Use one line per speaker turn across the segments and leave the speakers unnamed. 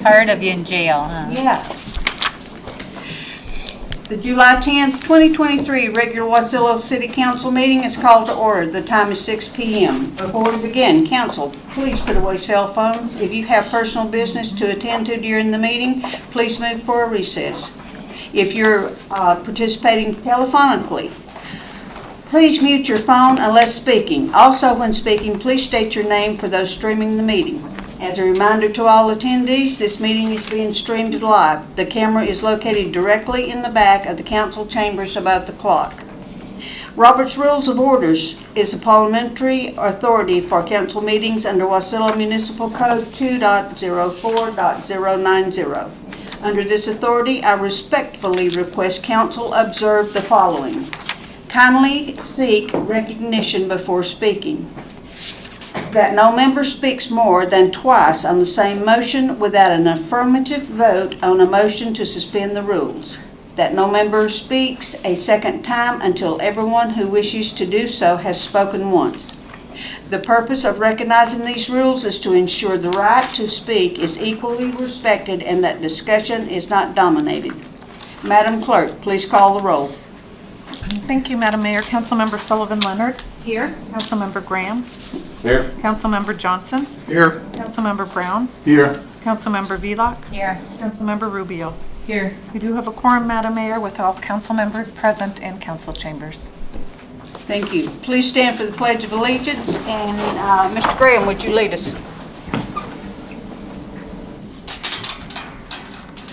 Tired of you in jail, huh?
Yeah. The July 10th, 2023 regular Wasilla City Council meeting is called to order. The time is 6 p.m. Before we begin, council, please put away cell phones. If you have personal business to attend to during the meeting, please move for a recess. If you're participating telephonically, please mute your phone unless speaking. Also, when speaking, please state your name for those streaming the meeting. As a reminder to all attendees, this meeting is being streamed live. The camera is located directly in the back of the council chambers above the clock. Robert's Rules of Orders is a parliamentary authority for council meetings under Wasilla Municipal Code 2.04.090. Under this authority, I respectfully request council observe the following. Kindly seek recognition before speaking. That no member speaks more than twice on the same motion without an affirmative vote on a motion to suspend the rules. That no member speaks a second time until everyone who wishes to do so has spoken once. The purpose of recognizing these rules is to ensure the right to speak is equally respected and that discussion is not dominated. Madam Clerk, please call the roll.
Thank you, Madam Mayor. Councilmember Sullivan Leonard.
Here.
Councilmember Graham.
Here.
Councilmember Johnson.
Here.
Councilmember Brown.
Here.
Councilmember Vlock.
Here.
Councilmember Rubio.
Here.
We do have a quorum, Madam Mayor, with all council members present in council chambers.
Thank you. Please stand for the Pledge of Allegiance, and Mr. Graham, would you lead us?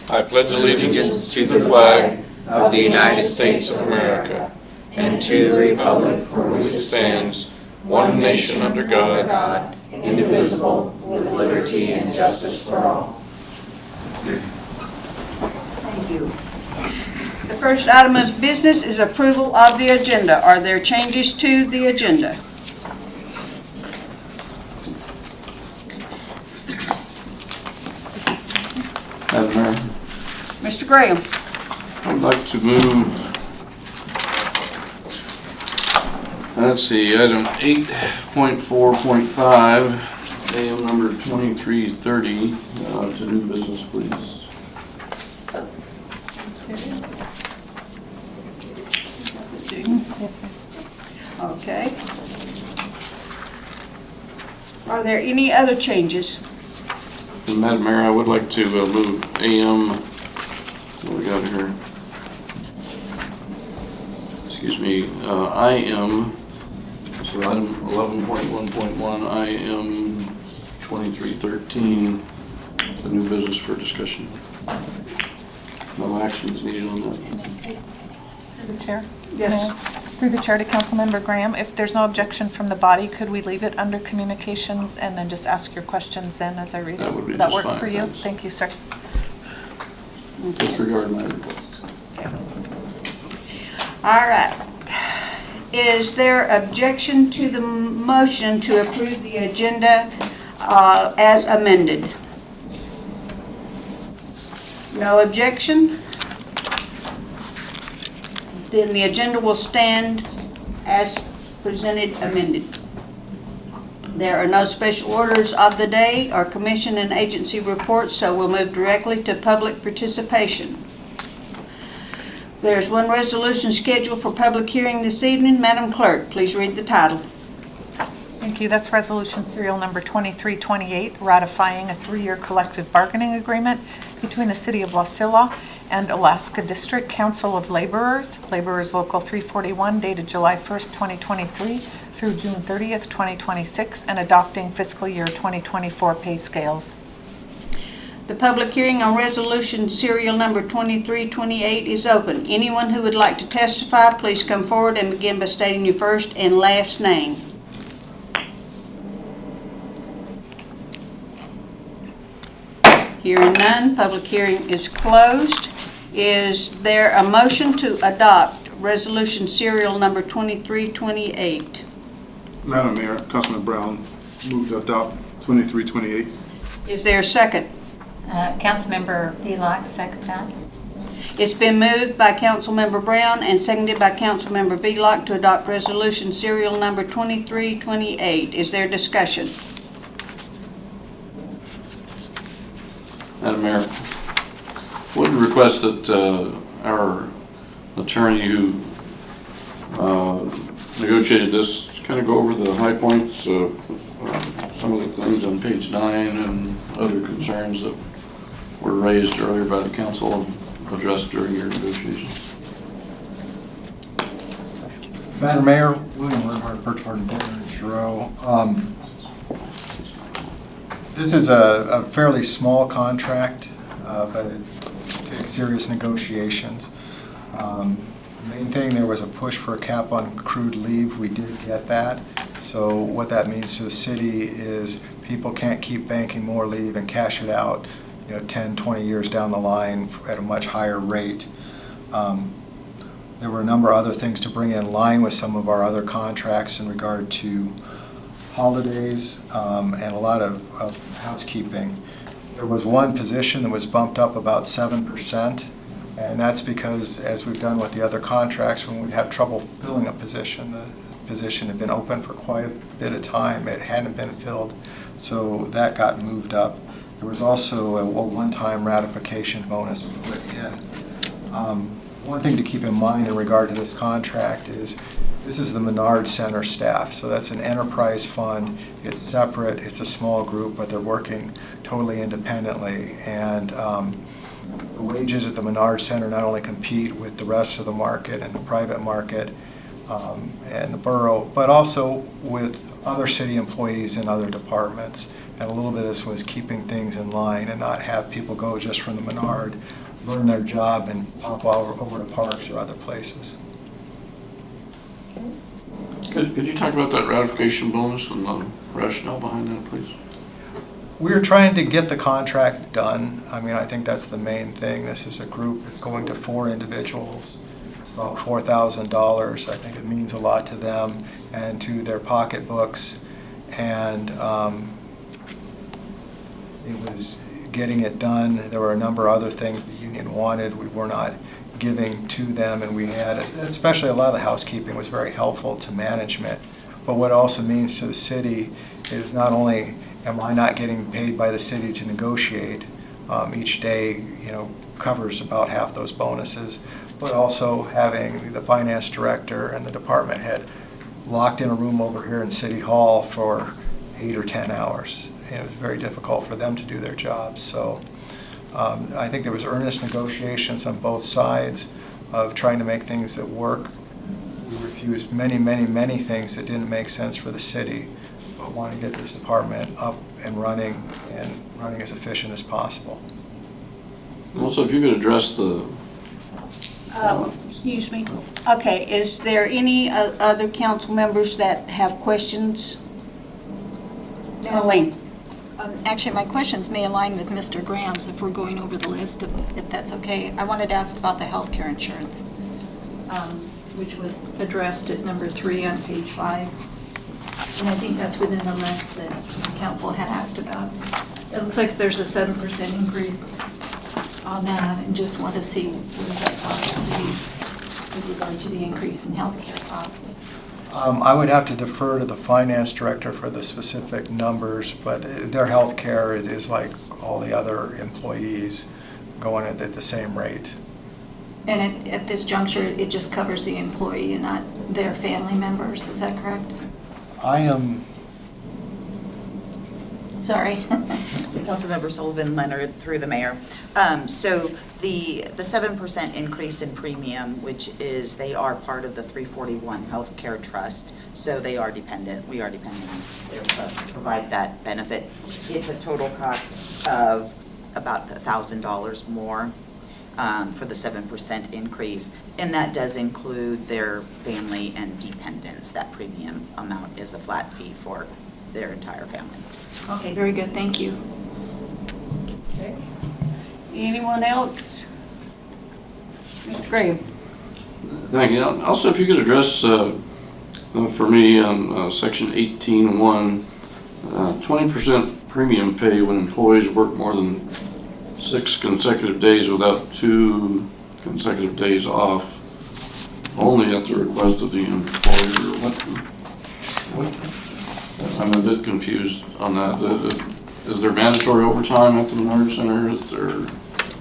I pledge allegiance to the flag of the United States of America and to the republic for which it stands, one nation under God, indivisible, with liberty and justice for all.
Thank you. The first item of business is approval of the agenda. Are there changes to the agenda?
Madam Mayor,
Mr. Graham?
I'd like to move, let's see, item 8.4.5, AM number 2330, to new business, please.
Okay. Are there any other changes?
And Madam Mayor, I would like to move AM, what we got here? Excuse me, IM, so item 11.1.1, IM 2313, the new business for discussion. No action is needed on that.
Through the chair.
Yes.
Through the chair to Councilmember Graham, if there's no objection from the body, could we leave it under communications and then just ask your questions then as I read it?
That would be
that
just
work
fine,
for you?
thanks.
Thank you, sir.
Disregard my request.
All right. Is there objection to the motion to approve the agenda as amended? No objection? Then the agenda will stand as presented amended. There are no special orders of the day or commission and agency reports, so we'll move directly to public participation. There's one resolution scheduled for public hearing this evening. Madam Clerk, please read the title.
Thank you. That's resolution serial number 2328, ratifying a 3-year collective bargaining agreement between the City of Wasilla and Alaska District Council of Laborers, Laborers Local 341, dated July 1st, 2023 through June 30th, 2026, and adopting fiscal year 2024 pay scales.
The public hearing on resolution serial number 2328 is open. Anyone who would like to testify, please come forward and begin by stating your first and last name. Hearing none, public hearing is closed. Is there a motion to adopt resolution serial number 2328?
Madam Mayor, Councilman Brown, move to adopt 2328.
Is there a second?
Councilmember Vlock, second that.
It's been moved by Councilmember Brown and seconded by Councilmember Vlock to adopt resolution serial number 2328. Is there discussion?
Madam Mayor, would request that our attorney who negotiated this kind of go over the high points, some of the things on page 9 and other concerns that were raised earlier by the council and addressed during your negotiations.
Madam Mayor, William Bernhardt, Perchard and Bittner, Giroux. This is a fairly small contract, but it takes serious negotiations. Main thing, there was a push for a cap on accrued leave. We did get that. So what that means to the city is people can't keep banking more leave and cash it out, 10, 20 years down the line at a much higher rate. There were a number of other things to bring in line with some of our other contracts in regard to holidays and a lot of housekeeping. There was one position that was bumped up about 7%, and that's because, as we've done with the other contracts, when we have trouble filling a position, the position had been open for quite a bit of time. It hadn't been filled, so that got moved up. There was also a one-time ratification bonus put in. One thing to keep in mind in regard to this contract is this is the Menard Center staff, so that's an enterprise fund. It's separate, it's a small group, but they're working totally independently. And the wages at the Menard Center not only compete with the rest of the market and the private market and the borough, but also with other city employees in other departments. And a little bit of this was keeping things in line and not have people go just from the Menard, learn their job and pop over to Parks or other places.
Could you talk about that ratification bonus and the rationale behind that, please?
We're trying to get the contract done. I mean, I think that's the main thing. This is a group, it's going to 4 individuals. It's about $4,000. I think it means a lot to them and to their pocketbooks. And it was getting it done. There were a number of other things the union wanted. We were not giving to them, and we had, especially a lot of the housekeeping was very helpful to management. But what it also means to the city is not only am I not getting paid by the city to negotiate, each day, covers about half those bonuses, but also having the finance director and the department head locked in a room over here in City Hall for 8 or 10 hours. And it was very difficult for them to do their jobs. So I think there was earnest negotiations on both sides of trying to make things that work. We refused many, many, many things that didn't make sense for the city, but wanted to get this department up and running as efficient as possible.
Also, if you could address the...
Excuse me. Okay, is there any other council members that have questions? Elaine.
Actually, my questions may align with Mr. Graham's if we're going over the list, if that's okay. I wanted to ask about the health care insurance, which was addressed at number 3 on page 5. And I think that's within the list that the council had asked about. It looks like there's a 7% increase on that, and just want to see what does that cost the city with regard to the increase in health care costs.
I would have to defer to the finance director for the specific numbers, but their health care is like all the other employees going at the same rate.
And at this juncture, it just covers the employee and not their family members, is that correct?
I am...
Sorry.
Councilmember Sullivan Leonard, through the mayor. So the 7% increase in premium, which is they are part of the 341 Healthcare Trust, so they are dependent. We are dependent on their trust to provide that benefit. It's a total cost of about $1,000 more for the 7% increase, and that does include their family and dependents. That premium amount is a flat fee for their entire family.
Okay, very good, thank you.
Okay. Anyone else? Mr. Graham.
Thank you. Also, if you could address for me on section 18.1, 20% premium pay when employees work more than 6 consecutive days without 2 consecutive days off, only at the request of the employer. I'm a bit confused on that. is there mandatory overtime at the Menard Center? Is there?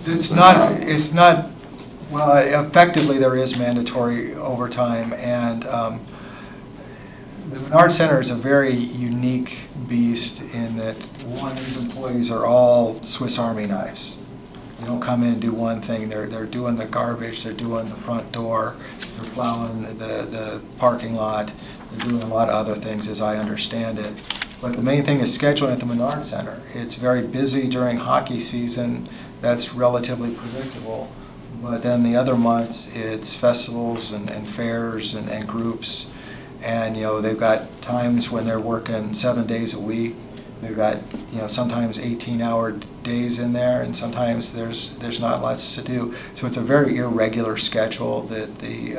It's not, well, effectively, there is mandatory overtime, and the Menard Center is a very unique beast in that, one, these employees are all Swiss Army knives. They don't come in and do one thing, they're doing the garbage, they're doing the front door, they're plowing the parking lot, they're doing a lot of other things, as I understand it. But the main thing is scheduling at the Menard Center. It's very busy during hockey season, that's relatively predictable. But then the other months, it's festivals and fairs and groups. And, they've got times when they're working 7 days a week. They've got, sometimes 18-hour days in there, and sometimes there's not lots to do. So it's a very irregular schedule that the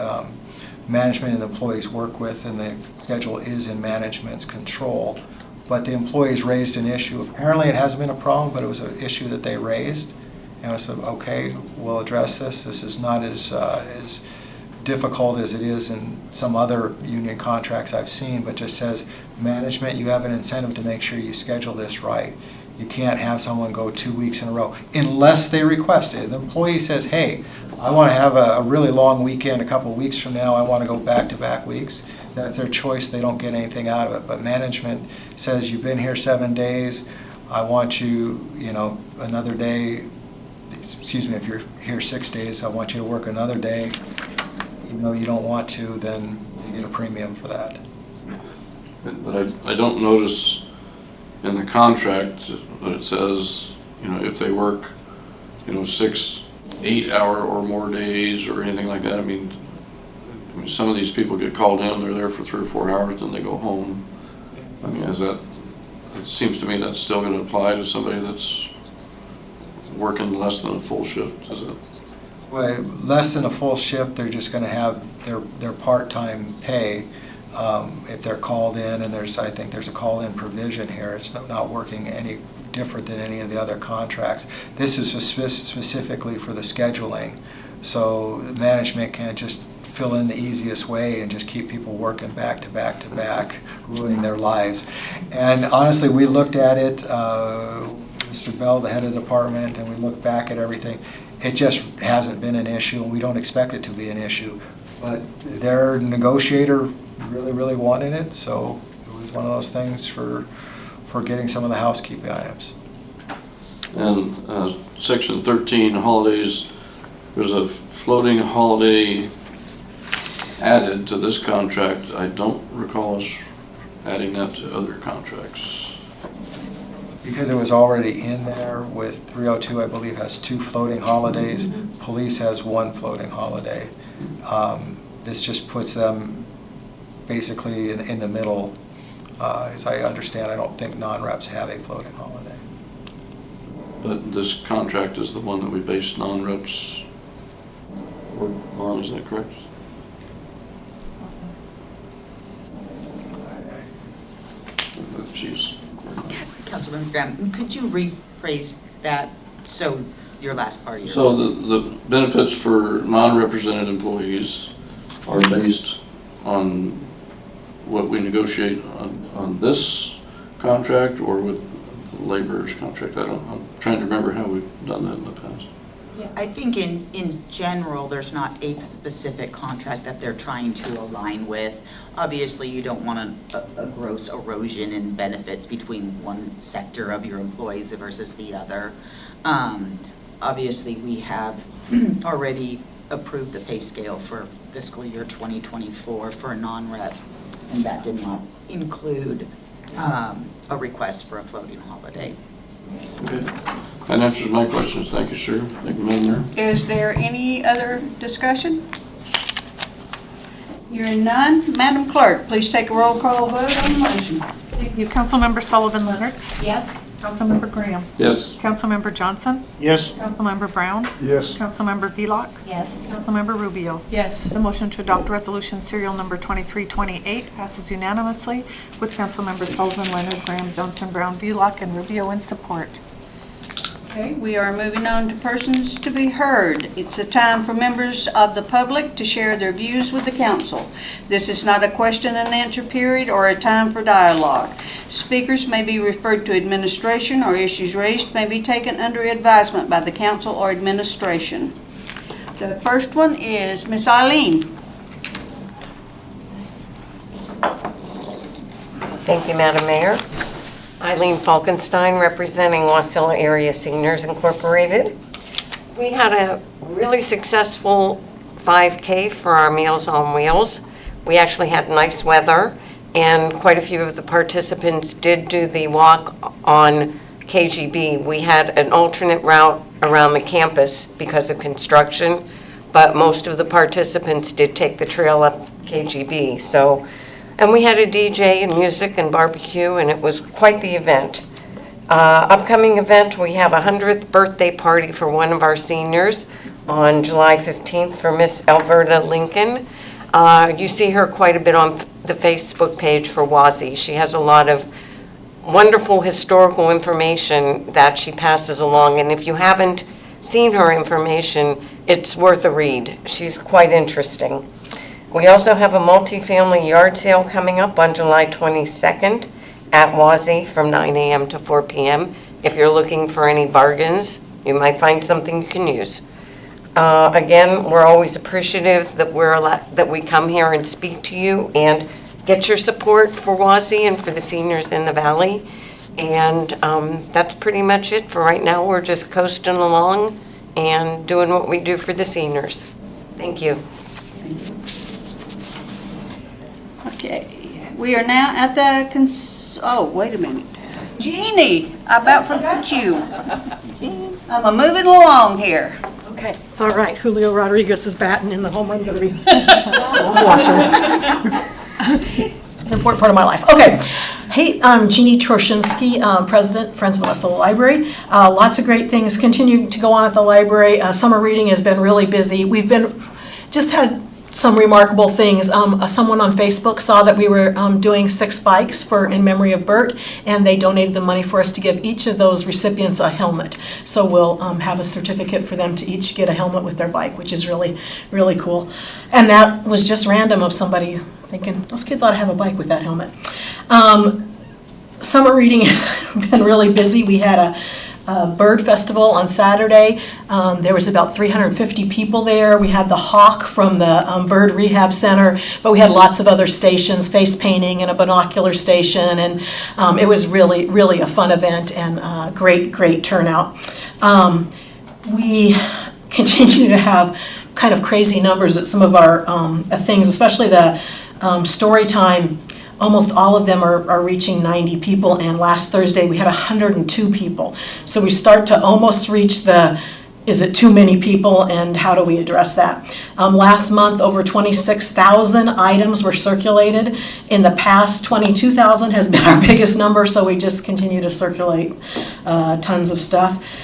management and the employees work with, and the schedule is in management's control. But the employees raised an issue. Apparently it hasn't been a problem, but it was an issue that they raised. And I said, okay, we'll address this. This is not as difficult as it is in some other union contracts I've seen, but just says, management, you have an incentive to make sure you schedule this right. You can't have someone go 2 weeks in a row unless they request it. The employee says, hey, I want to have a really long weekend a couple of weeks from now. I want to go back-to-back weeks. That's their choice. They don't get anything out of it. But management says, you've been here 7 days. I want you, another day. Excuse me, if you're here 6 days, I want you to work another day. Even though you don't want to, then you get a premium for that.
But I don't notice in the contract that it says, if they work, 6 8-hour or more days or anything like that. I mean, some of these people get called in, they're there for 3 or 4 hours, then they go home. I mean, it seems to me that's still going to apply to somebody that's working less than a full shift, is it?
Well, less than a full shift, they're just going to have their part-time pay if they're called in, and I think there's a call-in provision here. It's not working any different than any of the other contracts. This is specifically for the scheduling, so management can't just fill in the easiest way and just keep people working back to back to back, ruining their lives. And honestly, we looked at it, Mr. Bell, the head of the department, and we looked back at everything. It just hasn't been an issue, and we don't expect it to be an issue. But their negotiator really, really wanted it, so it was one of those things for getting some of the housekeeping items.
And Section 13, holidays, there's a floating holiday added to this contract. I don't recall us adding that to other contracts.
Because it was already in there with 302, I believe, has 2 floating holidays. Police has 1 floating holiday. This just puts them basically in the middle. As I understand, I don't think non-reps have a floating holiday.
But this contract is the one that we based non-reps on, is that correct? She's
Councilman Graham, could you rephrase that, so your last part of your...
So the benefits for non-represented employees are based on what we negotiate on this contract or with the laborer's contract? I'm trying to remember how we've done that in the past.
Yeah, I think in general, there's not a specific contract that they're trying to align with. Obviously, you don't want a gross erosion in benefits between one sector of your employees versus the other. Obviously, we have already approved the pay scale for fiscal year 2024 for non-reps, and that did not include a request for a floating holiday.
Okay. That answers my questions. Thank you, sir. Thank you, Madam Mayor.
Is there any other discussion? Hearing none, Madam Clerk, please take a roll call vote on the motion.
Thank you. Councilmember Sullivan Leonard.
Yes?
Councilmember Graham.
Yes.
Councilmember Johnson.
Yes.
Councilmember Brown.
Yes.
Councilmember Velock.
Yes.
Councilmember Rubio.
Yes.
The motion to adopt resolution serial number 2328 passes unanimously with Councilmembers Sullivan Leonard, Graham, Johnson, Brown, Velock, and Rubio in support.
Okay, we are moving on to persons to be heard. It's a time for members of the public to share their views with the council. This is not a question and answer period or a time for dialogue. Speakers may be referred to administration, or issues raised may be taken under advisement by the council or administration. The first one is Miss Eileen.
Thank you, Madam Mayor. Eileen Falkenstein, representing Wasilla Area Seniors Incorporated. We had a really successful 5K for our Meals on Wheels. We actually had nice weather, and quite a few of the participants did do the walk on KGB. We had an alternate route around the campus because of construction, but most of the participants did take the trail up KGB. And we had a DJ and music and barbecue, and it was quite the event. Upcoming event, we have a 100th birthday party for one of our seniors on July 15th for Miss Alberta Lincoln. You see her quite a bit on the Facebook page for WASI. She has a lot of wonderful historical information that she passes along, and if you haven't seen her information, it's worth a read. She's quite interesting. We also have a multi-family yard sale coming up on July 22nd at WASI from 9 a.m. to 4 p.m. If you're looking for any bargains, you might find something you can use. Again, we're always appreciative that we come here and speak to you and get your support for WASI and for the seniors in the valley. And that's pretty much it for right now. We're just coasting along and doing what we do for the seniors. Thank you.
Okay, we are now at the oh, wait a minute. Jeannie, I about forgot you. I'm moving along here.
Okay, it's all right. Julio Rodriguez is batting in the home run derby. I'm watching. It's an important part of my life. Okay. Hey, I'm Jeannie Troshinsky, President, Friends of the Wasilla Library. Lots of great things continue to go on at the library. Summer reading has been really busy. We've just had some remarkable things. Someone on Facebook saw that we were doing 6 bikes in memory of Bert, and they donated the money for us to give each of those recipients a helmet. So we'll have a certificate for them to each get a helmet with their bike, which is really, really cool. And that was just random of somebody thinking, those kids ought to have a bike with that helmet. Summer reading has been really busy. We had a bird festival on Saturday. There was about 350 people there. We had the hawk from the bird rehab center, but we had lots of other stations, face painting and a binocular station, and it was really, really a fun event and great turnout. We continue to have kind of crazy numbers at some of our things, especially the story time. Almost all of them are reaching 90 people, and last Thursday we had 102 people. So we start to almost reach is it too many people, and how do we address that? Last month, over 26,000 items were circulated. In the past, 22,000 has been our biggest number, so we just continue to circulate tons of stuff.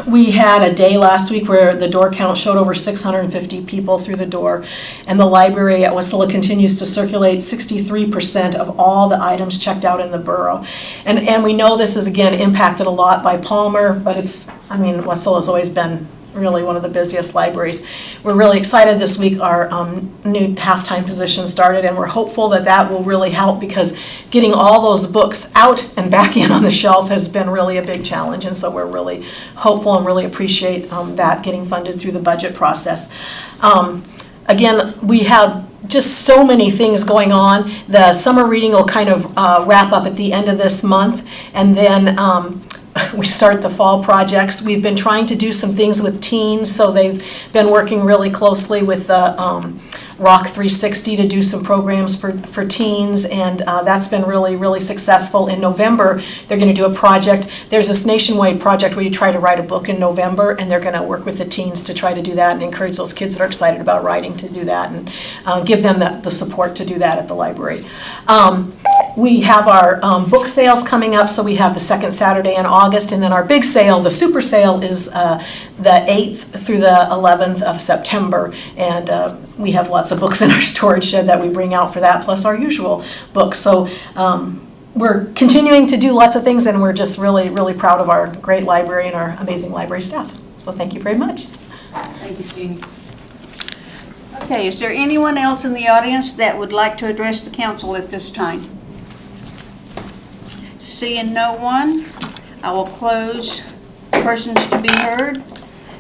We had a day last week where the door count showed over 650 people through the door, and the library at Wasilla continues to circulate 63% of all the items checked out in the borough. And we know this is, again, impacted a lot by Palmer, but Wasilla's always been really one of the busiest libraries. We're really excited this week. Our new half-time position started, and we're hopeful that will really help, because getting all those books out and back in on the shelf has been really a big challenge, and so we're really hopeful and really appreciate that getting funded through the budget process. Again, we have just so many things going on. The summer reading will kind of wrap up at the end of this month, and then we start the fall projects. We've been trying to do some things with teens, so they've been working really closely with the Rock 360 to do some programs for teens, and that's been really, really successful. In November, they're going to do a project. There's this nationwide project where you try to write a book in November, and they're going to work with the teens to try to do that and encourage those kids that are excited about writing to do that, and give them the support to do that at the library. We have our book sales coming up, so we have the second Saturday in August, and then our big sale, the super sale, is the 8th through the 11th of September, and we have lots of books in our storage shed that we bring out for that, plus our usual books. So we're continuing to do lots of things, and we're just really, really proud of our great library and our amazing library staff. So thank you very much.
Thank you, Jeannie. Okay, is there anyone else in the audience that would like to address the council at this time? Seeing no one, I will close persons to be heard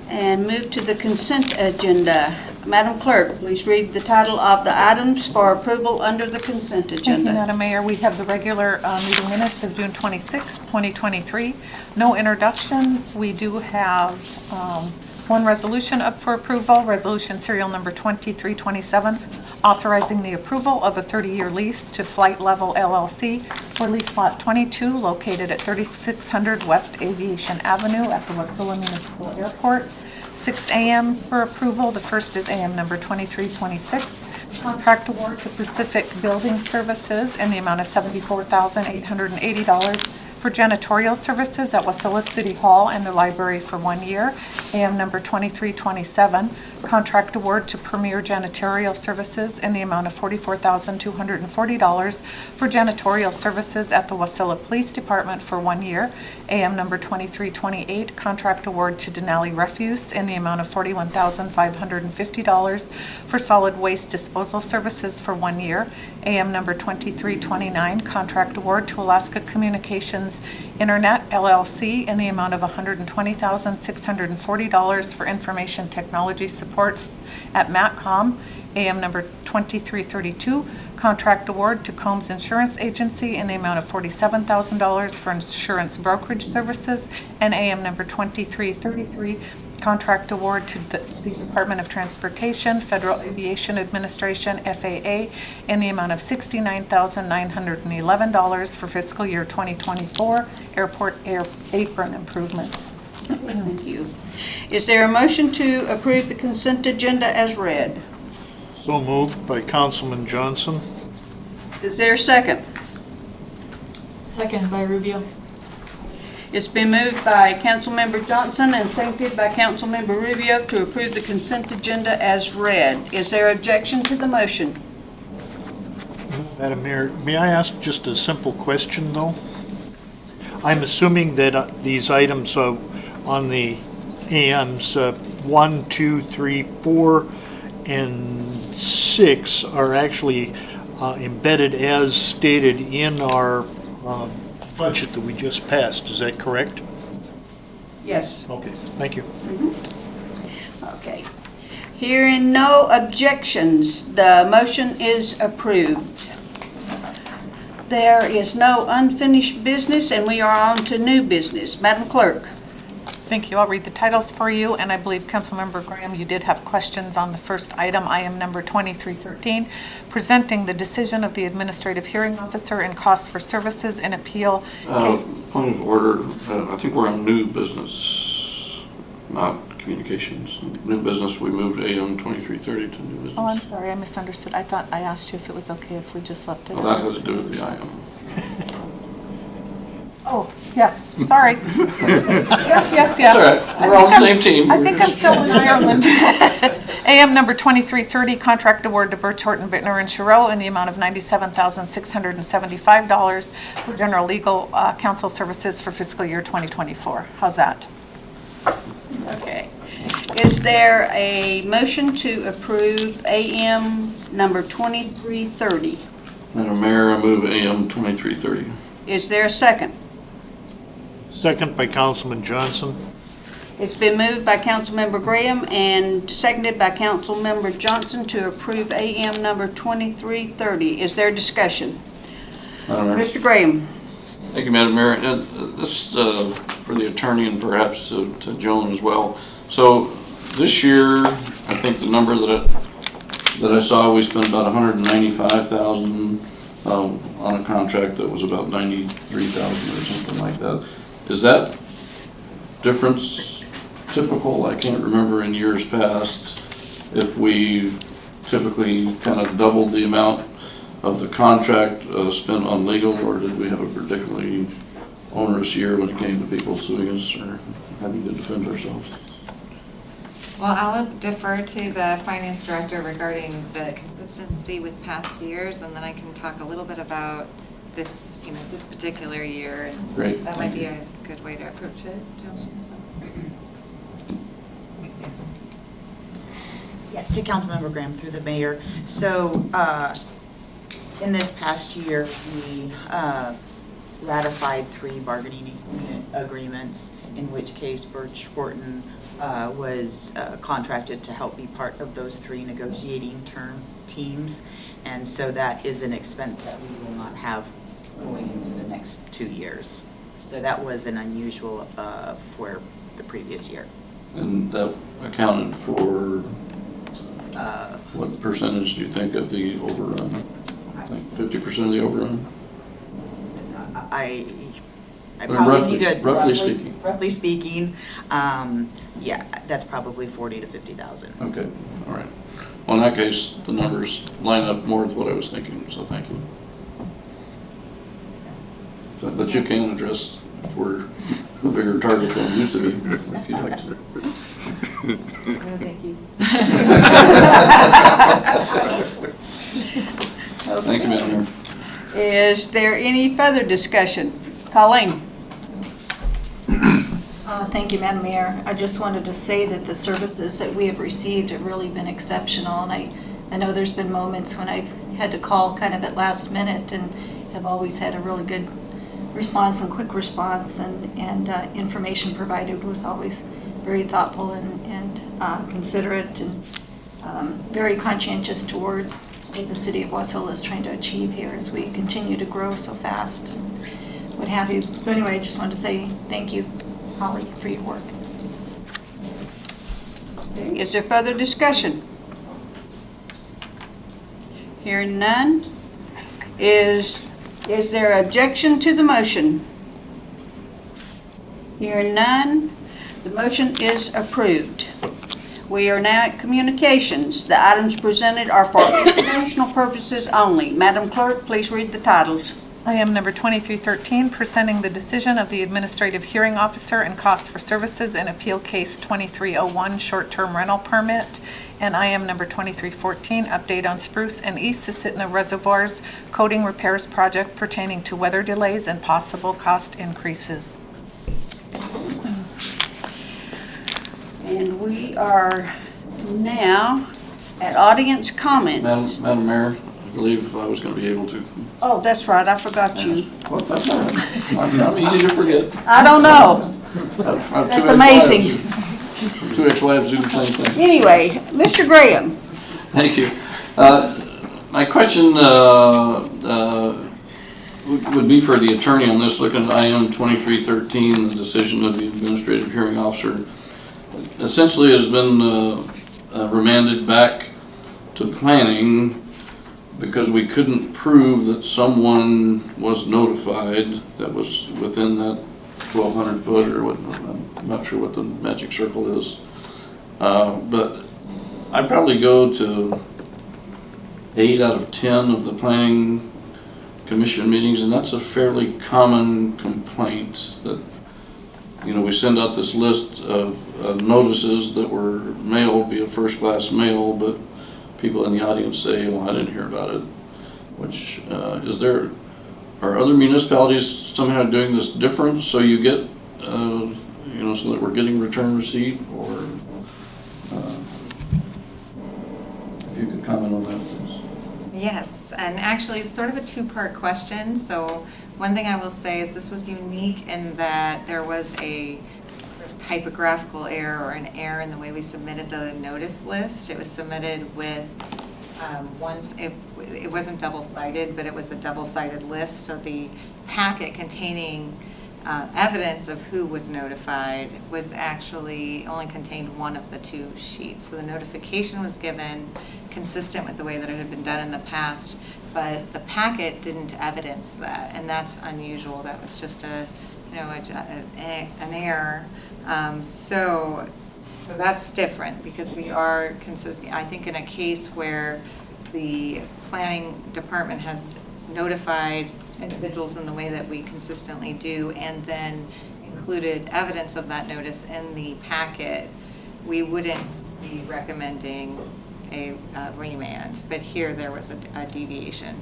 and move to the consent agenda. Madam Clerk, please read the title of the items for approval under the consent
Thank you,
agenda.
Madam Mayor. We have the regular meeting minutes of June 26, 2023. No introductions. We do have one resolution up for approval, resolution serial number 2327, authorizing the approval of a 30-year lease to Flight Level LLC for lease lot 22 located at 3600 West Aviation Avenue at the Wasilla Municipal Airport. 6 AMs for approval. The first is AM number 2326. Contract award to Pacific Building Services in the amount of $74,880 for janitorial services at Wasilla City Hall and the library for 1 year. AM number 2327, contract award to Premier Janitorial Services in the amount of $44,240 for janitorial services at the Wasilla Police Department for 1 year. AM number 2328, contract award to Denali Refuse in the amount of $41,550 for solid waste disposal services for 1 year. AM number 2329, contract award to Alaska Communications Internet LLC in the amount of $120,640 for information technology supports at MATCOM. AM number 2332, contract award to Combs Insurance Agency in the amount of $47,000 for insurance brokerage services. And AM number 2333, contract award to the Department of Transportation, Federal Aviation Administration, FAA, in the amount of $69,911 for fiscal year 2024 airport apron improvements.
Thank you. Is there a motion to approve the consent agenda as read?
So moved by Councilman Johnson.
Is there a second?
Second by Rubio.
It's been moved by Councilmember Johnson and seconded by Councilmember Rubio to approve the consent agenda as read. Is there objection to the motion?
Madam Mayor, may I ask just a simple question, though? I'm assuming that these items on the AMs 1, 2, 3, 4, and 6 are actually embedded as stated in our budget that we just passed. Is that correct?
Yes.
Okay, thank you.
Okay. Hearing no objections, the motion is approved. There is no unfinished business, and we are on to new business. Madam Clerk.
Thank you. I'll read the titles for you, and I believe Councilmember Graham, you did have questions on the first item. I am number 2313, presenting the decision of the Administrative Hearing Officer and costs for services in appeal case.
Point of order, I think we're on new business, not communications. New business, we moved AM 2330 to new business.
Oh, I'm sorry, I misunderstood. I thought I asked you if it was okay if we just left it.
Well, that has to do with the item.
Oh, yes, sorry. Yes.
That's all right, we're on the same team.
I think I'm still in Ireland. AM number 2330, contract award to Birch Horton, Bittner, and Shiro in the amount of $97,675 for general legal counsel services for fiscal year 2024. How's that?
Okay. Is there a motion to approve AM number 2330?
Madam Mayor, I move AM 2330.
Is there a second?
Second by Councilman Johnson.
It's been moved by Councilmember Graham and seconded by Councilmember Johnson to approve AM number 2330. Is there discussion?
Madam Mayor.
Mr. Graham?
Thank you, Madam Mayor. And this for the attorney and perhaps to Joan as well. So this year, I think the number that I saw, we spent about $195,000 on a contract that was about $93,000 or something like that. Is that difference typical? I can't remember in years past if we typically kind of doubled the amount of the contract spent on legal, or did we have a particularly onerous year when it came to people suing us or having to defend ourselves?
Well, I'll defer to the finance director regarding the consistency with past years, and then I can talk a little bit about this, this particular year. And
Great,
that might
thank
be
you.
a good way to approach it.
Yeah, to Councilmember Graham through the mayor. So, in this past year, we ratified 3 bargaining agreements, in which case Birch Horton was contracted to help be part of those 3 negotiating teams. And so that is an expense that we will not have going into the next 2 years. So that was an unusual for the previous year.
And that accounted for, what percentage do you think of the overrun? I think 50% of the overrun?
I
Or
probably need to.
roughly speaking.
Yeah, that's probably 40 to 50,000.
Okay, all right. Well, in that case, the numbers line up more with what I was thinking, so thank you. But you can address if we're a bigger target than we used to be, if you'd like to.
No, thank you.
Thank you, Madam Mayor.
Is there any further discussion? Colleen?
Thank you, Madam Mayor. I just wanted to say that the services that we have received have really been exceptional, and I know there's been moments when I've had to call kind of at last minute and have always had a really good response and quick response, and information provided was always very thoughtful and considerate and very conscientious towards what the city of Wasilla is trying to achieve here as we continue to grow so fast and what have you. So anyway, I just wanted to say thank you, Holly, for your work.
Is there further discussion? Hearing none. Is there objection to the motion? Hearing none, the motion is approved. We are now at communications. The items presented are for informational purposes only. Madam Clerk, please read the titles.
Item number 2313, presenting the decision of the Administrative Hearing Officer and costs for services in Appeal Case 2301, short-term rental permit. And item number 2314, update on Spruce and East Susitna Reservoirs coating repairs project pertaining to weather delays and possible cost increases.
And we are now at audience comments.
Madam Mayor, I believe I was going to be able to.
Oh, that's right, I forgot you.
Well, that's all right. I'm easy to forget.
I don't know. That's amazing.
Two ex-wives do the same thing.
Anyway, Mr. Graham.
Thank you. My question would be for the attorney on this, looking at item 2313, the decision of the Administrative Hearing Officer. Essentially, it has been remanded back to planning because we couldn't prove that someone was notified that was within that 1,200 foot or what, I'm not sure what the magic circle is. But I'd probably go to 8 out of 10 of the planning commission meetings, and that's a fairly common complaint that, you know, we send out this list of notices that were mailed via first-class mail, but people in the audience say, well, I didn't hear about it. Which, are other municipalities somehow doing this different so you get, you know, so that we're getting return receipt, or if you could comment on that, please.
Yes, and actually it's sort of a two-part question. So one thing I will say is this was unique in that there was a typographical error or an error in the way we submitted the notice list. It was submitted with it wasn't double-sided, but it was a double-sided list. So the packet containing evidence of who was notified was actually only contained one of the 2 sheets. So the notification was given consistent with the way that it had been done in the past, but the packet didn't evidence that, and that's unusual. That was just an error. So that's different because we are consistent. I think in a case where the planning department has notified individuals in the way that we consistently do and then included evidence of that notice in the packet, we wouldn't be recommending a remand. But here there was a deviation.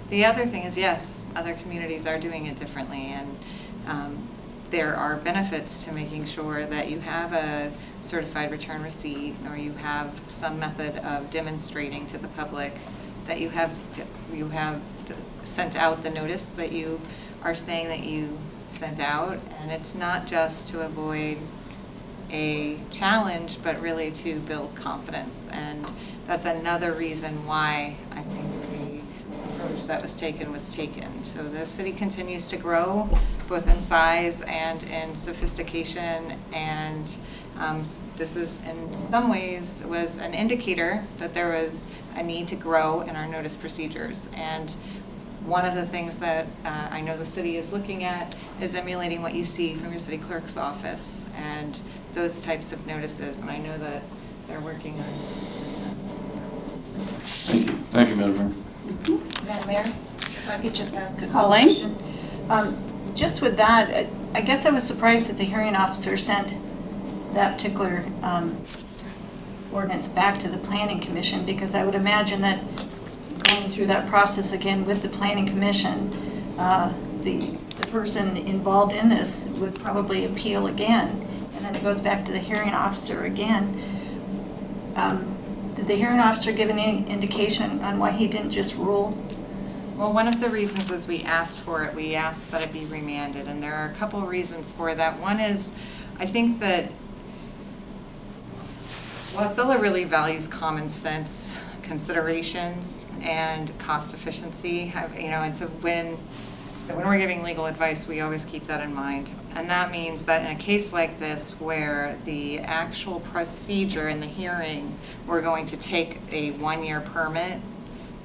The other thing is, yes, other communities are doing it differently, and there are benefits to making sure that you have a certified return receipt, or you have some method of demonstrating to the public that you have sent out the notice that you are saying that you sent out. And it's not just to avoid a challenge, but really to build confidence. And that's another reason why I think the approach that was taken. So the city continues to grow, both in size and in sophistication, and this is in some ways was an indicator that there was a need to grow in our notice procedures. And one of the things that I know the city is looking at is emulating what you see from your city clerk's office and those types of notices, and I know that they're working on
Thank you. Thank you, Madam Mayor.
Madam Mayor, if I could just ask a
Colleen?
question. Just with that, I guess I was surprised that the hearing officer sent that particular ordinance back to the planning commission, because I would imagine that going through that process again with the planning commission, the person involved in this would probably appeal again, and then it goes back to the hearing officer again. Did the hearing officer give any indication on why he didn't just rule?
Well, one of the reasons is we asked for it. We asked that it be remanded, and there are a couple of reasons for that. One is, I think that Wasilla really values common sense considerations and cost efficiency. And so when we're giving legal advice, we always keep that in mind. And that means that in a case like this, where the actual procedure in the hearing, we're going to take a 1-year permit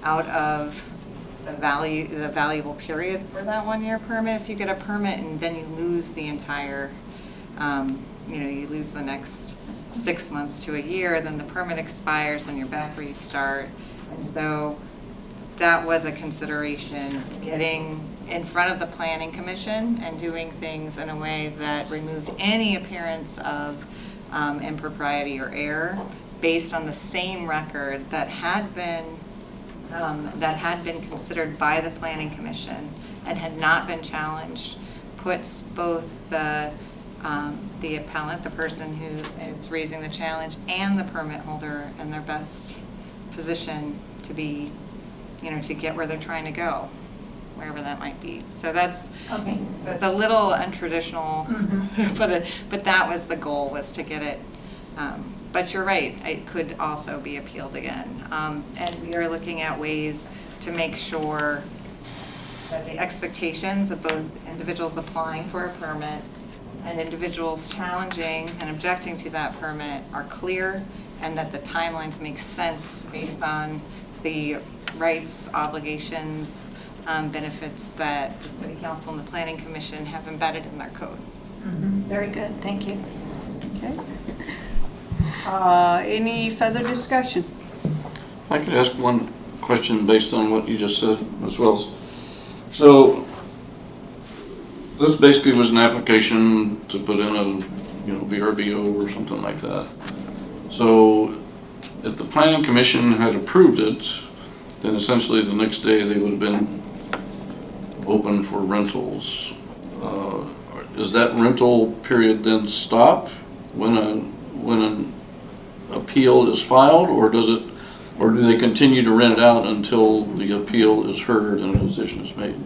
out of the valuable period for that 1-year permit. If you get a permit and then you lose the entire, you lose the next 6 months to a year, then the permit expires and you're back where you start. And so that was a consideration, getting in front of the planning commission and doing things in a way that removed any appearance of impropriety or error based on the same record that had been considered by the planning commission and had not been challenged, puts both the appellant, the person who is raising the challenge, and the permit holder in their best position to be, to get where they're trying to go, wherever that might be. So that's,
Okay.
so it's a little untraditional, but that was the goal, was to get it. But you're right, it could also be appealed again. And we are looking at ways to make sure that the expectations of both individuals applying for a permit and individuals challenging and objecting to that permit are clear, and that the timelines make sense based on the rights, obligations, benefits that the City Council and the Planning Commission have embedded in their code.
Very good, thank you.
Okay. Any further discussion?
If I could ask one question based on what you just said as well. So this basically was an application to put in a, VRBO or something like that. So if the planning commission had approved it, then essentially the next day they would have been open for rentals. Is that rental period then stop when an appeal is filed, or do they continue to rent it out until the appeal is heard and a decision is made?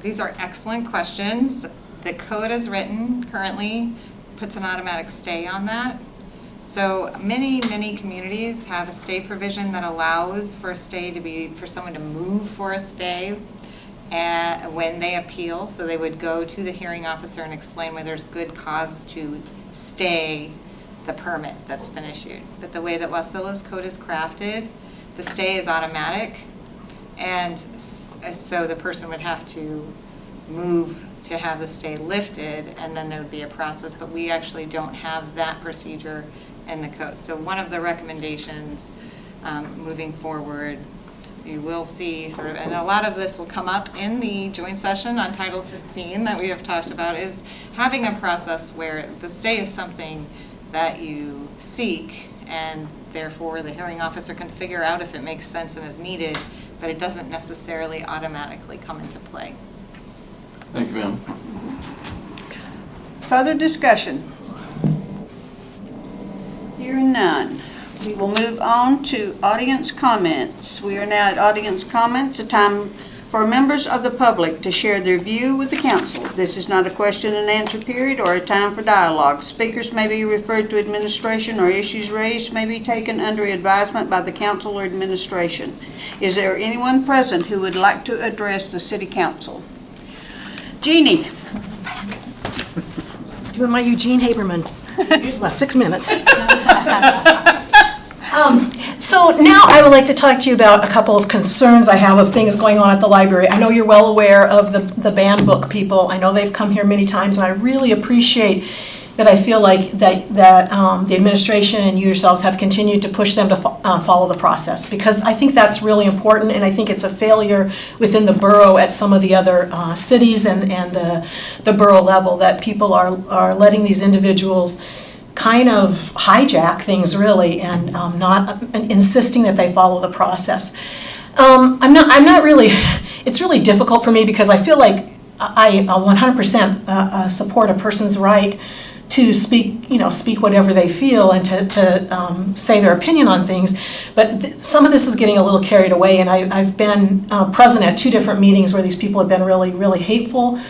These are excellent questions. The code as written currently puts an automatic stay on that. So many communities have a stay provision that allows for a stay for someone to move for a stay when they appeal. So they would go to the hearing officer and explain why there's good cause to stay the permit that's been issued. But the way that Wasilla's code is crafted, the stay is automatic, and so the person would have to move to have the stay lifted, and then there would be a process, but we actually don't have that procedure in the code. So one of the recommendations moving forward, you will see and a lot of this will come up in the joint session on Title 16 that we have talked about, is having a process where the stay is something that you seek, and therefore the hearing officer can figure out if it makes sense and is needed, but it doesn't necessarily automatically come into play.
Thank you, ma'am.
Further discussion? Hearing none. We will move on to audience comments. We are now at audience comments, a time for members of the public to share their view with the council. This is not a question and answer period or a time for dialogue. Speakers may be referred to administration, or issues raised may be taken under advisement by the council or administration. Is there anyone present who would like to address the city council? Jeannie.
Doing my Eugene Haberman. Here's my 6 minutes. So now I would like to talk to you about a couple of concerns I have of things going on at the library. I know you're well aware of the banned book people. I know they've come here many times, and I really appreciate that. I feel like that the administration and you yourselves have continued to push them to follow the process, because I think that's really important, and I think it's a failure within the borough at some of the other cities and the borough level that people are letting these individuals kind of hijack things, really, and not insisting that they follow the process. I'm not really. It's really difficult for me because I feel like I 100% support a person's right to speak whatever they feel and to say their opinion on things. But some of this is getting a little carried away, and I've been present at 2 different meetings where these people have been really, really hateful.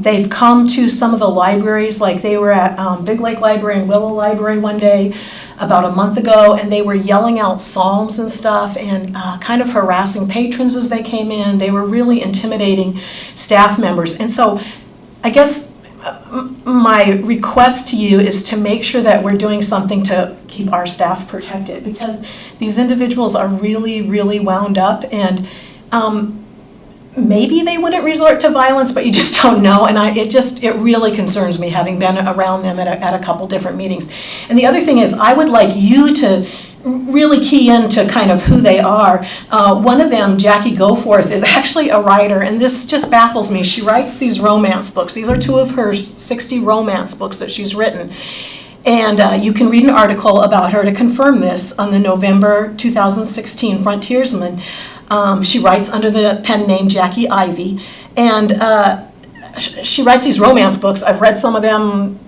They've come to some of the libraries, like they were at Big Lake Library and Willow Library one day about a month ago, and they were yelling out psalms and stuff and kind of harassing patrons as they came in. They were really intimidating staff members. And so I guess my request to you is to make sure that we're doing something to keep our staff protected, because these individuals are really, really wound up, and maybe they wouldn't resort to violence, but you just don't know. And it really concerns me, having been around them at a couple different meetings. And the other thing is, I would like you to really key into kind of who they are. One of them, Jackie Goforth, is actually a writer, and this just baffles me. She writes these romance books. These are 2 of her 60 romance books that she's written. And you can read an article about her to confirm this on the November 2016 Frontiersman. She writes under the pen name Jackie Ivy, and she writes these romance books. I've read some of them.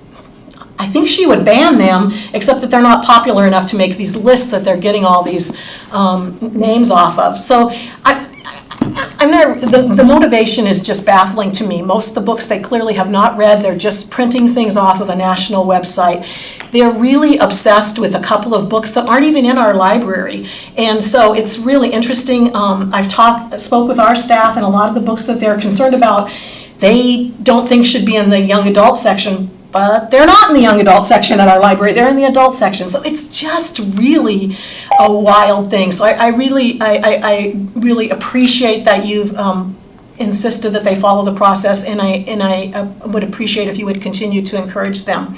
I think she would ban them, except that they're not popular enough to make these lists that they're getting all these names off of. So I'm not. The motivation is just baffling to me. Most of the books they clearly have not read. They're just printing things off of a national website. They're really obsessed with a couple of books that aren't even in our library. And so it's really interesting. I've spoke with our staff, and a lot of the books that they're concerned about, they don't think should be in the young adult section, but they're not in the young adult section at our library. They're in the adult section. So it's just really a wild thing. So I really appreciate that you've insisted that they follow the process, and I would appreciate if you would continue to encourage them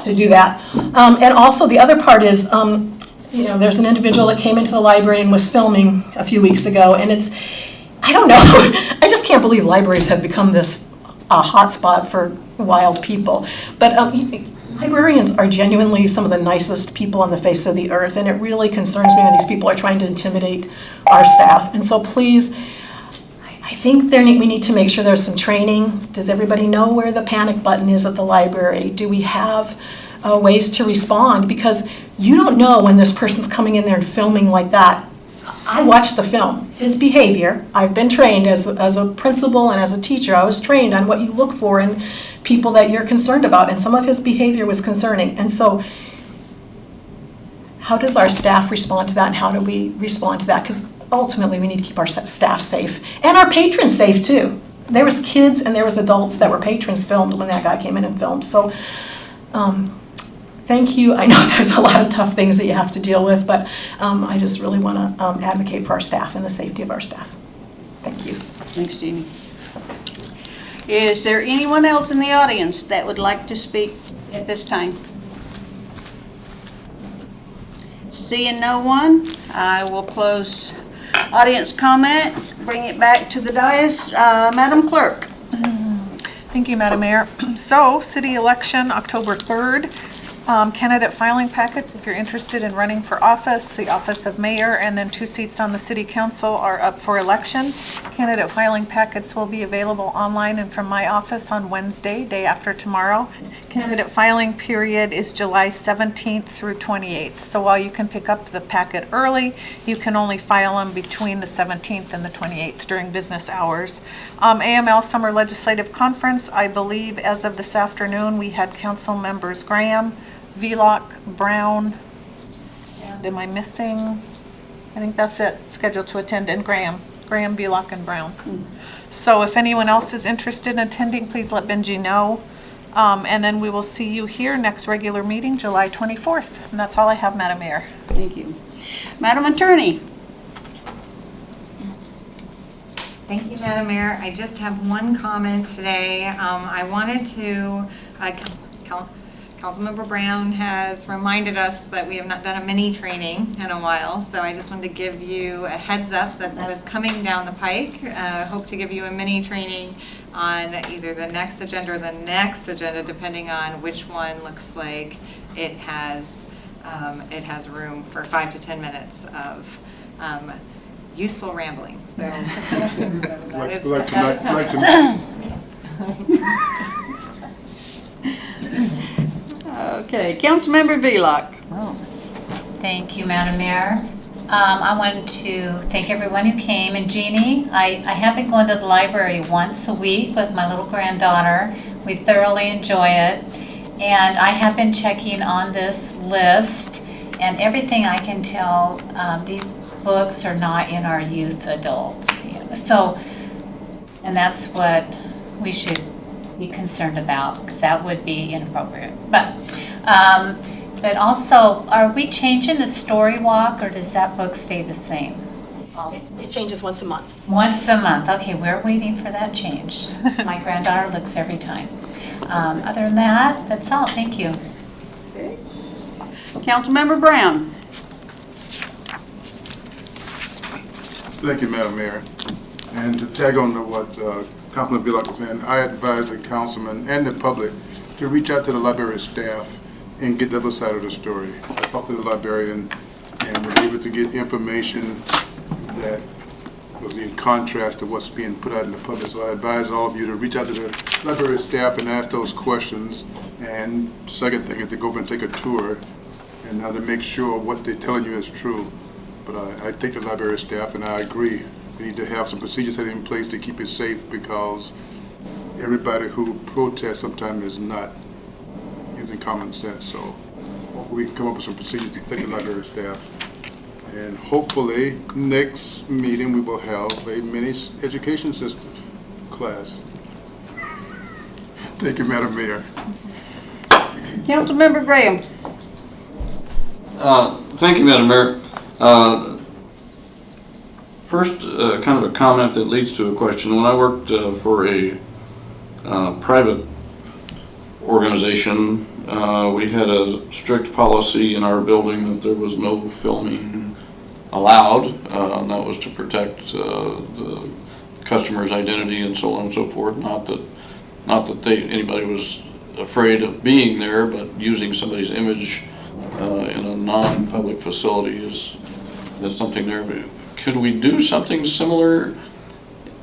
to do that. And also the other part is, there's an individual that came into the library and was filming a few weeks ago, and I don't know, I just can't believe libraries have become this hotspot for wild people. But librarians are genuinely some of the nicest people on the face of the earth, and it really concerns me when these people are trying to intimidate our staff. And so please, I think we need to make sure there's some training. Does everybody know where the panic button is at the library? Do we have ways to respond? Because you don't know when this person's coming in there and filming like that. I watched the film. His behavior, I've been trained as a principal and as a teacher, I was trained on what you look for in people that you're concerned about, and some of his behavior was concerning. And so how does our staff respond to that, and how do we respond to that? Because ultimately we need to keep our staff safe, and our patrons safe too. There was kids and there was adults that were patrons filmed when that guy came in and filmed. So thank you. I know there's a lot of tough things that you have to deal with, but I just really want to advocate for our staff and the safety of our staff. Thank you.
Thanks, Jeannie. Is there anyone else in the audience that would like to speak at this time? Seeing no one, I will close audience comments, bring it back to the dais. Madam Clerk.
Thank you, Madam Mayor. So, city election, October 3rd. Candidate filing packets, if you're interested in running for office, the office of mayor, and then 2 seats on the city council are up for election. Candidate filing packets will be available online and from my office on Wednesday, day after tomorrow. Candidate filing period is July 17th through 28th. So while you can pick up the packet early, you can only file them between the 17th and the 28th during business hours. AML Summer Legislative Conference, I believe as of this afternoon, we had council members Graham, Velock, Brown, and am I missing? I think that's it, scheduled to attend, and Graham, Velock, and Brown. So if anyone else is interested in attending, please let Benji know. And then we will see you here next regular meeting, July 24th. And that's all I have, Madam Mayor.
Thank you. Madam Attorney?
Thank you, Madam Mayor. I just have one comment today. I wanted to, Councilmember Brown has reminded us that we have not done a mini training in a while, so I just wanted to give you a heads up that that is coming down the pike. I hope to give you a mini training on either the next agenda or the next agenda, depending on which one looks like it has room for 5 to 10 minutes of useful rambling. So, that is
Okay, Councilmember Velock.
Thank you, Madam Mayor. I wanted to thank everyone who came, and Jeannie, I have been going to the library once a week with my little granddaughter. We thoroughly enjoy it, and I have been checking on this list, and everything I can tell, these books are not in our youth adult. So, and that's what we should be concerned about, because that would be inappropriate. But also, are we changing the story walk, or does that book stay the same?
It changes once a month.
Once a month. Okay, we're waiting for that change. My granddaughter looks every time. Other than that, that's all. Thank you.
Okay. Councilmember Brown.
Thank you, Madam Mayor. And to tag on to what Councilman Velock was saying, I advise the councilman and the public to reach out to the library staff and get the other side of the story. I talked to the librarian and was able to get information that was in contrast to what's being put out in the public. So I advise all of you to reach out to the library staff and ask those questions. And second thing is to go over and take a tour and now to make sure what they're telling you is true. But I think the library staff, and I agree, we need to have some procedures set in place to keep it safe, because everybody who protests sometimes is not using common sense. So hopefully we can come up with some procedures to thank the library staff. And hopefully next meeting we will have a mini education system class. Thank you, Madam Mayor.
Councilmember Graham.
Thank you, Madam Mayor. First, kind of a comment that leads to a question. When I worked for a private organization, we had a strict policy in our building that there was no filming allowed, and that was to protect the customer's identity and so on and so forth. Not that anybody was afraid of being there, but using somebody's image in a non-public facility is something there. Could we do something similar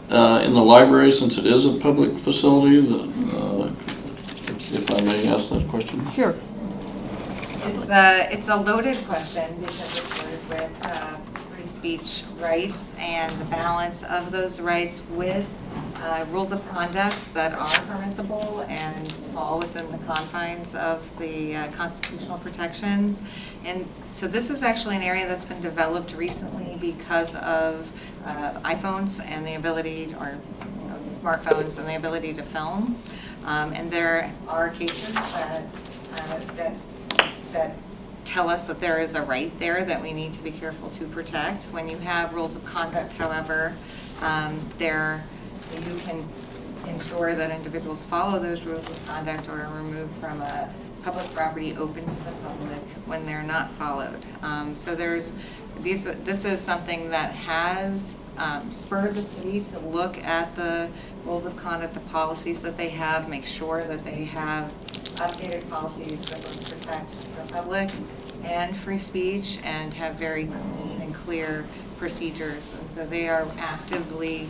in the library, since it is a public facility? If I may ask that question.
Sure.
It's a loaded question, because it's loaded with free speech rights and the balance of those rights with rules of conduct that are permissible and fall within the confines of the constitutional protections. And so this is actually an area that's been developed recently because of iPhones and the ability, or smartphones and the ability to film. And there are cases that tell us that there is a right there that we need to be careful to protect. When you have rules of conduct, however, you can ensure that individuals follow those rules of conduct or are removed from a public property open to the public when they're not followed. So this is something that has spurred the city to look at the rules of conduct, the policies that they have, make sure that they have updated policies that will protect the public and free speech and have very clean and clear procedures. And so they are actively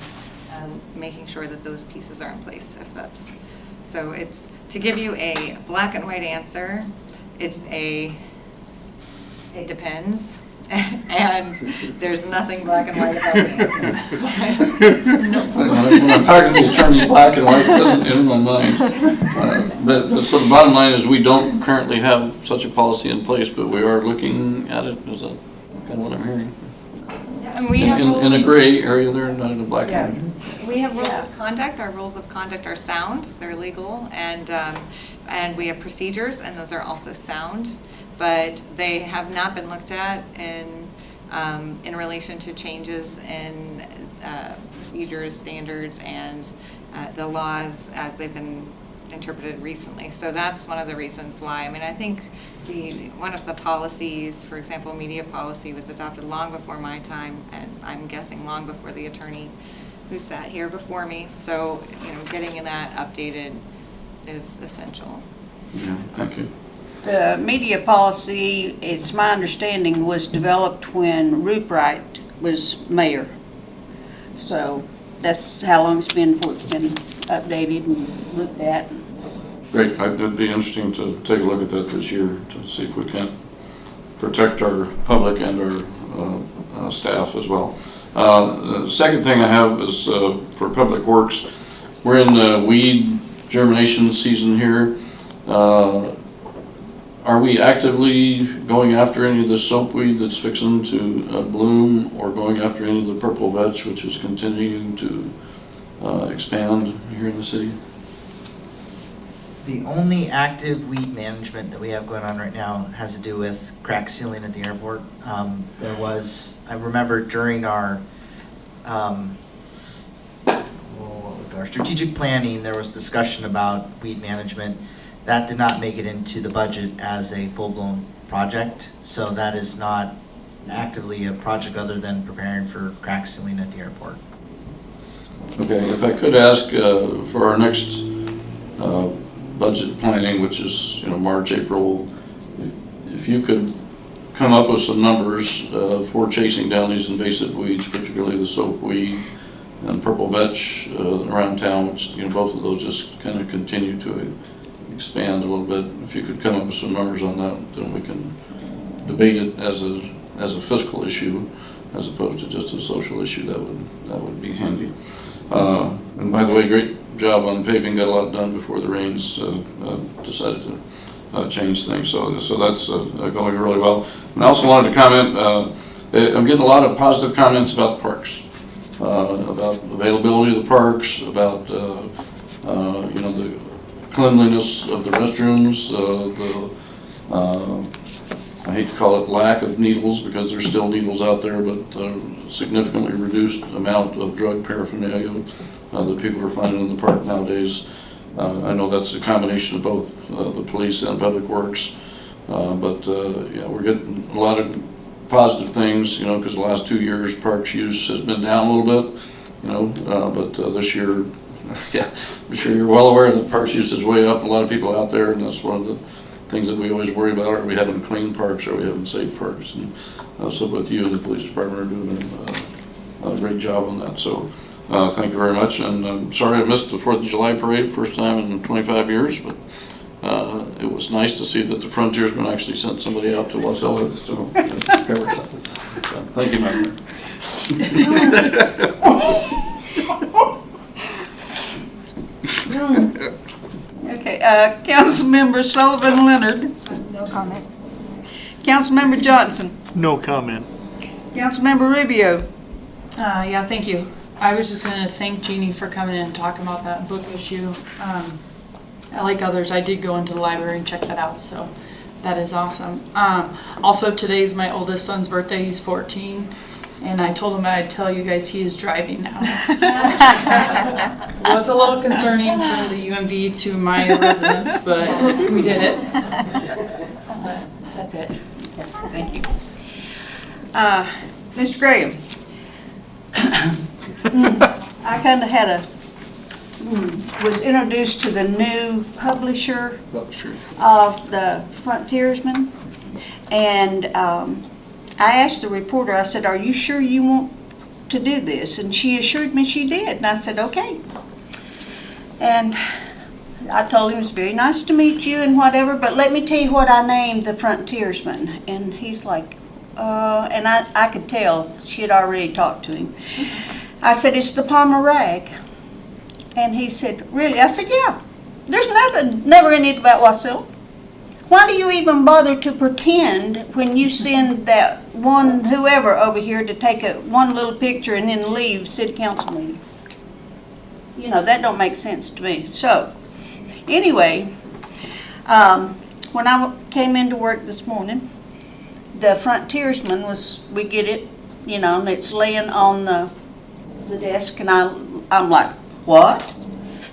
making sure that those pieces are in place, if that's, so it's, to give you a black and white answer, it depends, and there's nothing black and white about it.
When I'm talking to the attorney, black and white doesn't enter my mind. But so the bottom line is we don't currently have such a policy in place, but we are looking at it. Is that kind of what I'm hearing?
And we have rules
In a
of-
gray area there, not in a black area.
We have rules of conduct. Our rules of conduct are sound, they're legal, and we have procedures, and those are also sound. But they have not been looked at in relation to changes in procedures, standards, and the laws as they've been interpreted recently. So that's one of the reasons why. I mean, I think one of the policies, for example, media policy, was adopted long before my time, and I'm guessing long before the attorney who sat here before me. So, getting that updated is essential.
Yeah, thank you.
The media policy, it's my understanding, was developed when Ruprecht was mayor. So that's how long it's been before it's been updated and looked at.
Great, it'd be interesting to take a look at that this year to see if we can't protect our public and our staff as well. The second thing I have is for Public Works. We're in the weed germination season here. Are we actively going after any of the soapweed that's fixing to bloom, or going after any of the purple vetch, which is continuing to expand here in the city?
The only active weed management that we have going on right now has to do with crack sealing at the airport. I remember during our, our strategic planning, there was discussion about weed management. That did not make it into the budget as a full-blown project, so that is not actively a project other than preparing for crack sealing at the airport.
Okay, if I could ask for our next budget planning, which is March, April, if you could come up with some numbers for chasing down these invasive weeds, particularly the soapweed and purple vetch around town, which both of those just kind of continue to expand a little bit. If you could come up with some numbers on that, then we can debate it as a fiscal issue as opposed to just a social issue. That would be handy. And by the way, great job on paving. Got a lot done before the rains decided to change things. So that's going really well. And I also wanted to comment. I'm getting a lot of positive comments about the parks, about availability of the parks, about the cleanliness of the restrooms, I hate to call it lack of needles, because there's still needles out there, but significantly reduced amount of drug paraphernalia that people are finding in the park nowadays. I know that's a combination of both the police and Public Works, but yeah, we're getting a lot of positive things, because the last 2 years parks use has been down a little bit, but this year, yeah, I'm sure you're well aware that parks use is way up. A lot of people out there, and that's one of the things that we always worry about. Are we having clean parks? Are we having safe parks? And so both you and the police department are doing a great job on that. So thank you very much. And I'm sorry I missed the 4th of July parade, first time in 25 years, but it was nice to see that the Frontiersman actually sent somebody out to Wasilla. So thank you, Madam
Okay, Councilmember Sullivan Leonard.
No comment.
Councilmember Johnson.
No comment.
Councilmember Rubio.
Yeah, thank you. I was just gonna thank Jeannie for coming in and talking about that book issue. Like others, I did go into the library and check that out, so that is awesome. Also, today's my oldest son's birthday. He's 14, and I told him I'd tell you guys he is driving now. It was a little concerning from the UMV to my residence, but we did it. That's it.
Thank you. Mr. Graham. I kind of had a was introduced to the new publisher
That's true.
of the Frontiersman. And I asked the reporter, I said, "Are you sure you want to do this?" And she assured me she did. And I said, "Okay." And I told him it was very nice to meet you and whatever, but let me tell you what I named the Frontiersman. And he's like, and I could tell she had already talked to him. I said, "It's the Palmer Rag." And he said, "Really?" I said, "Yeah. There's nothing, never in it about Wasilla. Why do you even bother to pretend when you send that one whoever over here to take one little picture and then leave city council meetings? You know, that don't make sense to me." So, anyway, when I came into work this morning, the Frontiersman we get it, you know, and it's laying on the desk, and I'm like, "What?"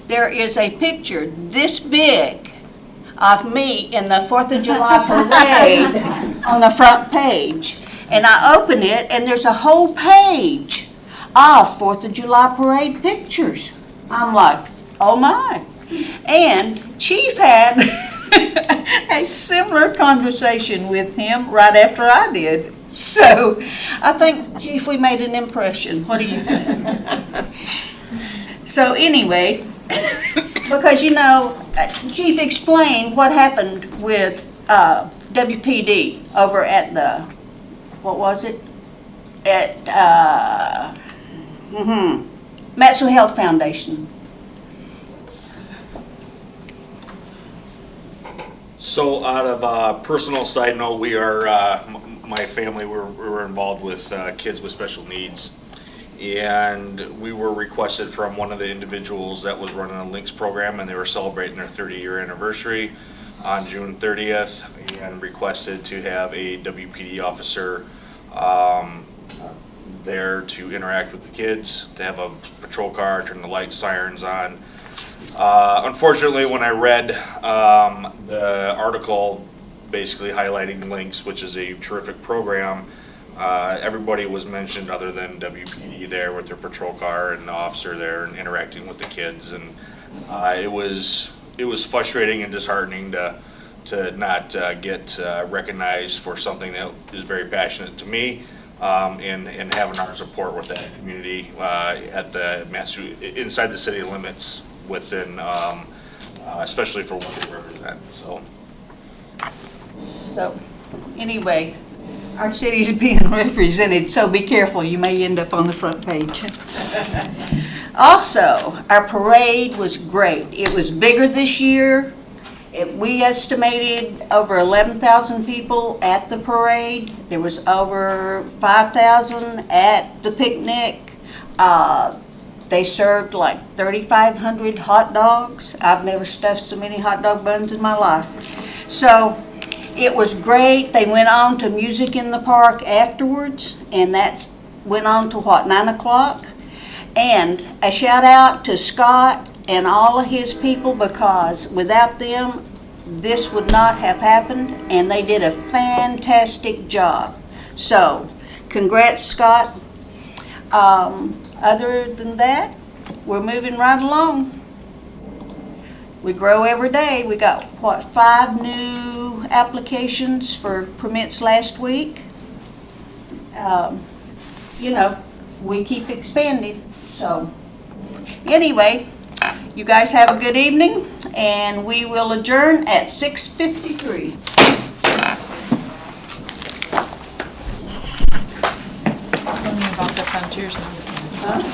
There is a picture this big of me in the 4th of July parade on the front page. And I open it, and there's a whole page of 4th of July parade pictures. I'm like, oh my. And Chief had a similar conversation with him right after I did. So I think, Chief, we made an impression. What do you think? So anyway, because, you know, Chief explained what happened with WPD over at the, what was it? At Maxwell Health Foundation.
So out of a personal side note, we are, my family, we were involved with kids with special needs. And we were requested from one of the individuals that was running a Links program, and they were celebrating their 30-year anniversary on June 30th, and requested to have a WPD officer there to interact with the kids, to have a patrol car, turn the lights, sirens on. Unfortunately, when I read the article basically highlighting Links, which is a terrific program, everybody was mentioned other than WPD there with their patrol car and the officer there and interacting with the kids, and it was frustrating and disheartening to not get recognized for something that is very passionate to me, and having our support with that community at the inside the city limits within, especially for what they represent.
So anyway, our city is being represented, so be careful. You may end up on the front page. Also, our parade was great. It was bigger this year. We estimated over 11,000 people at the parade. There was over 5,000 at the picnic. They served like 3,500 hot dogs. I've never stuffed so many hot dog buns in my life. So it was great. They went on to music in the park afterwards, and that went on to 9 o'clock. And a shout out to Scott and all of his people, because without them, this would not have happened, and they did a fantastic job. So, congrats, Scott. Other than that, we're moving right along. We grow every day. We got, 5 new applications for permits last week. You know, we keep expanding. So, anyway, you guys have a good evening, and we will adjourn at 6:53.
Tell me about the Frontiersman.